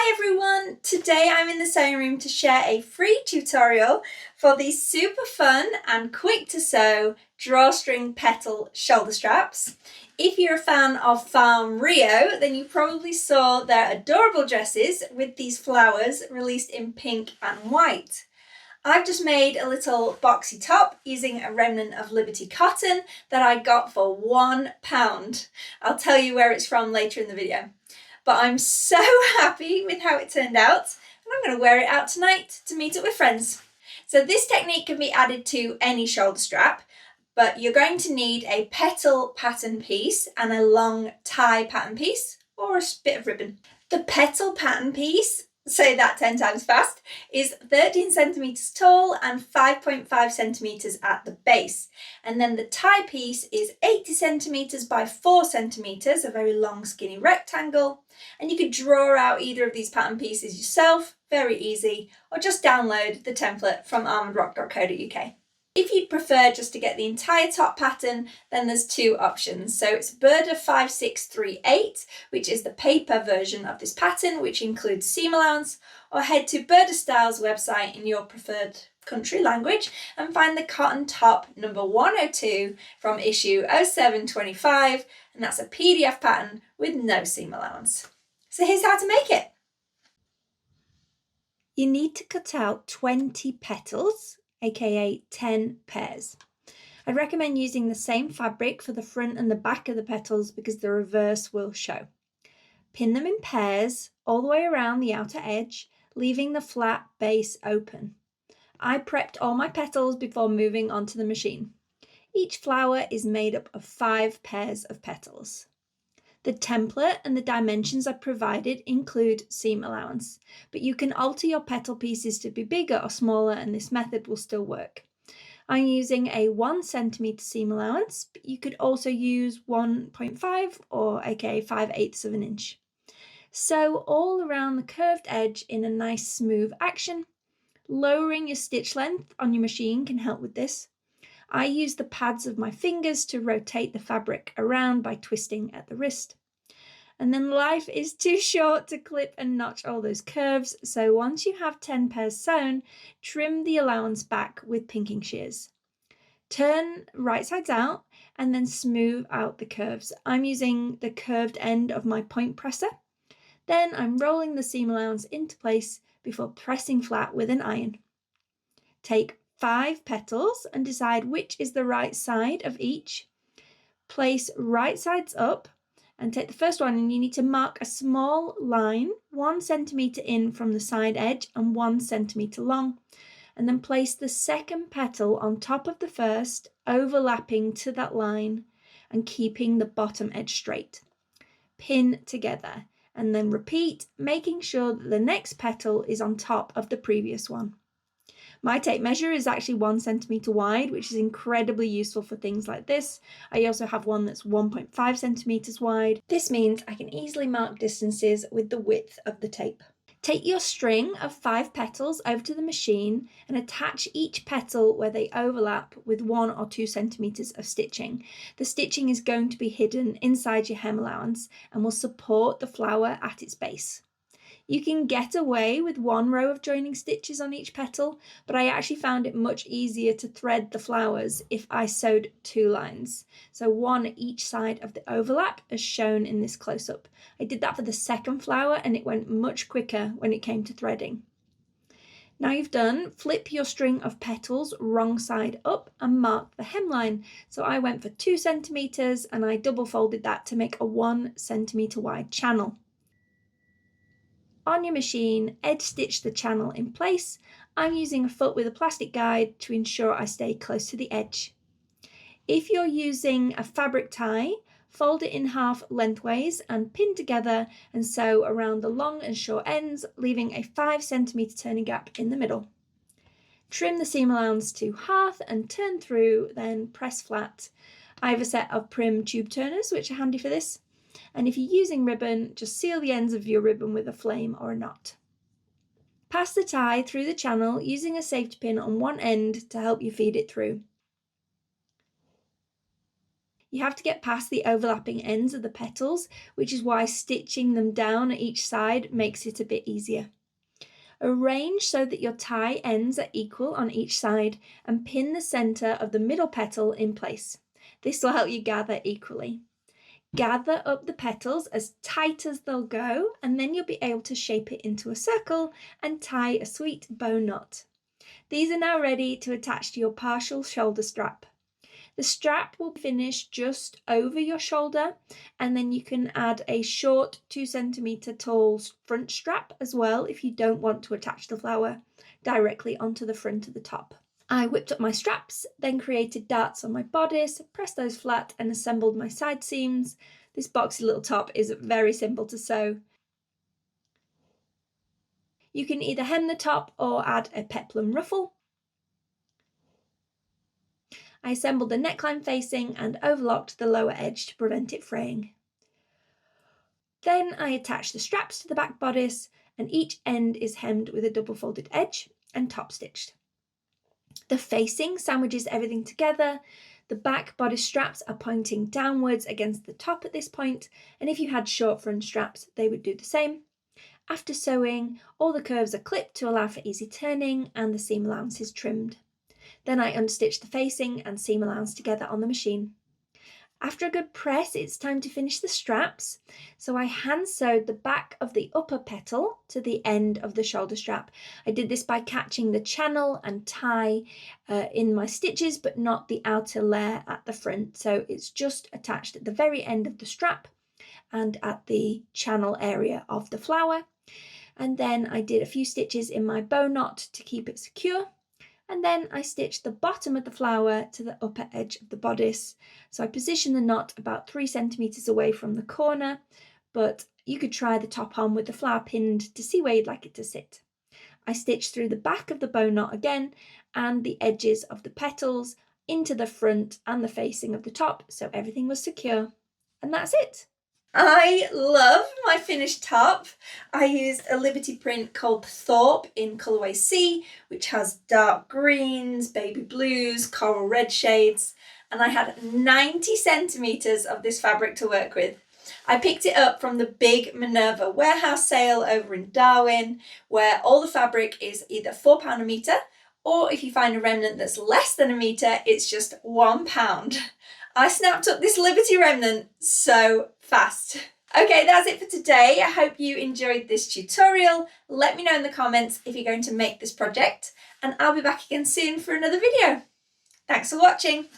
Hi everyone! Today I'm in the sewing room to share a free tutorial for these super fun and quick to sew drawstring petal shoulder straps. If you're a fan of Farm Rio, then you probably saw their adorable dresses with these flowers released in pink and white. I've just made a little boxy top using a remnant of Liberty cotton that I got for £1. I'll tell you where it's from later in the video. But I'm so happy with how it turned out, and I'm going to wear it out tonight to meet up with friends. So this technique can be added to any shoulder strap, but you're going to need a petal pattern piece and a long tie pattern piece or a bit of ribbon. The petal pattern piece, say that 10 times fast, is 13 centimeters tall and 5.5 centimeters at the base. And then the tie piece is 80 centimeters by 4 centimeters, a very long skinny rectangle. And you could draw out either of these pattern pieces yourself, very easy, or just download the template from almondrock.co.uk. If you'd prefer just to get the entire top pattern, then there's two options. So it's Burda 5638, which is the paper version of this pattern, which includes seam allowance, or head to Burda Styles website in your preferred country language and find the cotton top number 102 from issue 0725, and that's a PDF pattern with no seam allowance. So here's how to make it. You need to cut out 20 petals, aka 10 pairs. I'd recommend using the same fabric for the front and the back of the petals because the reverse will show. Pin them in pairs all the way around the outer edge, leaving the flat base open. I prepped all my petals before moving onto the machine. Each flower is made up of 5 pairs of petals. The template and the dimensions I provided include seam allowance, but you can alter your petal pieces to be bigger or smaller and this method will still work. I'm using a 1 centimeter seam allowance, but you could also use 1.5 or aka 5/8 of an inch. Sew all around the curved edge in a nice smooth action. Lowering your stitch length on your machine can help with this. I use the pads of my fingers to rotate the fabric around by twisting at the wrist. And then life is too short to clip and notch all those curves, so once you have 10 pairs sewn, trim the allowance back with pinking shears. Turn right sides out and then smooth out the curves. I'm using the curved end of my point presser. Then I'm rolling the seam allowance into place before pressing flat with an iron. Take 5 petals and decide which is the right side of each. Place right sides up and take the first one, and you need to mark a small line 1 centimeter in from the side edge and 1 centimeter long. And then place the second petal on top of the first, overlapping to that line and keeping the bottom edge straight. Pin together and then repeat, making sure that the next petal is on top of the previous one. My tape measure is actually 1 centimeter wide, which is incredibly useful for things like this. I also have one that's 1.5 centimeters wide. This means I can easily mark distances with the width of the tape. Take your string of 5 petals over to the machine and attach each petal where they overlap with 1 or 2 centimeters of stitching. The stitching is going to be hidden inside your hem allowance and will support the flower at its base. You can get away with 1 row of joining stitches on each petal, but I actually found it much easier to thread the flowers if I sewed 2 lines. So 1 each side of the overlap as shown in this close-up. I did that for the second flower and it went much quicker when it came to threading. Now you've done, flip your string of petals wrong side up and mark the hemline. So I went for 2 centimeters and I double folded that to make a 1 centimeter wide channel. On your machine, edge stitch the channel in place. I'm using a foot with a plastic guide to ensure I stay close to the edge. If you're using a fabric tie, fold it in half lengthways and pin together and sew around the long and short ends, leaving a 5 centimeter turning gap in the middle. Trim the seam allowance to half and turn through, then press flat. I have a set of Prim tube turners, which are handy for this. And if you're using ribbon, just seal the ends of your ribbon with a flame or a knot. Pass the tie through the channel using a safety pin on one end to help you feed it through. You have to get past the overlapping ends of the petals, which is why stitching them down at each side makes it a bit easier. Arrange so that your tie ends are equal on each side and pin the centre of the middle petal in place. This will help you gather equally. Gather up the petals as tight as they'll go, and then you'll be able to shape it into a circle and tie a sweet bow knot. These are now ready to attach to your partial shoulder strap. The strap will finish just over your shoulder, and then you can add a short 2 centimetre tall front strap as well if you don't want to attach the flower directly onto the front of the top. I whipped up my straps, then created darts on my bodice, pressed those flat and assembled my side seams. This boxy little top is very simple to sew. You can either hem the top or add a peplum ruffle. I assembled the neckline facing and overlocked the lower edge to prevent it fraying. Then I attached the straps to the back bodice, and each end is hemmed with a double folded edge and top stitched. The facing sandwiches everything together. The back bodice straps are pointing downwards against the top at this point, and if you had short front straps, they would do the same. After sewing, all the curves are clipped to allow for easy turning, and the seam allowance is trimmed. Then I unstitched the facing and seam allowance together on the machine. After a good press, it's time to finish the straps. So I hand sewed the back of the upper petal to the end of the shoulder strap. I did this by catching the channel and tie in my stitches, but not the outer layer at the front. So it's just attached at the very end of the strap and at the channel area of the flower. And then I did a few stitches in my bow knot to keep it secure. And then I stitched the bottom of the flower to the upper edge of the bodice. So I positioned the knot about 3 centimetres away from the corner, but you could try the top on with the flower pinned to see where you'd like it to sit. I stitched through the back of the bow knot again and the edges of the petals into the front and the facing of the top, so everything was secure. And that's it. I love my finished top. I used a Liberty print called Thorpe in colourway C, which has dark greens, baby blues, coral red shades, and I had 90 centimetres of this fabric to work with. I picked it up from the big Minerva warehouse sale over in Darwin, where all the fabric is either £4 a metre, or if you find a remnant that's less than a metre, it's just £1. I snapped up this Liberty remnant so fast. Okay, that's it for today. I hope you enjoyed this tutorial. Let me know in the comments if you're going to make this project, and I'll be back again soon for another video. Thanks for watching.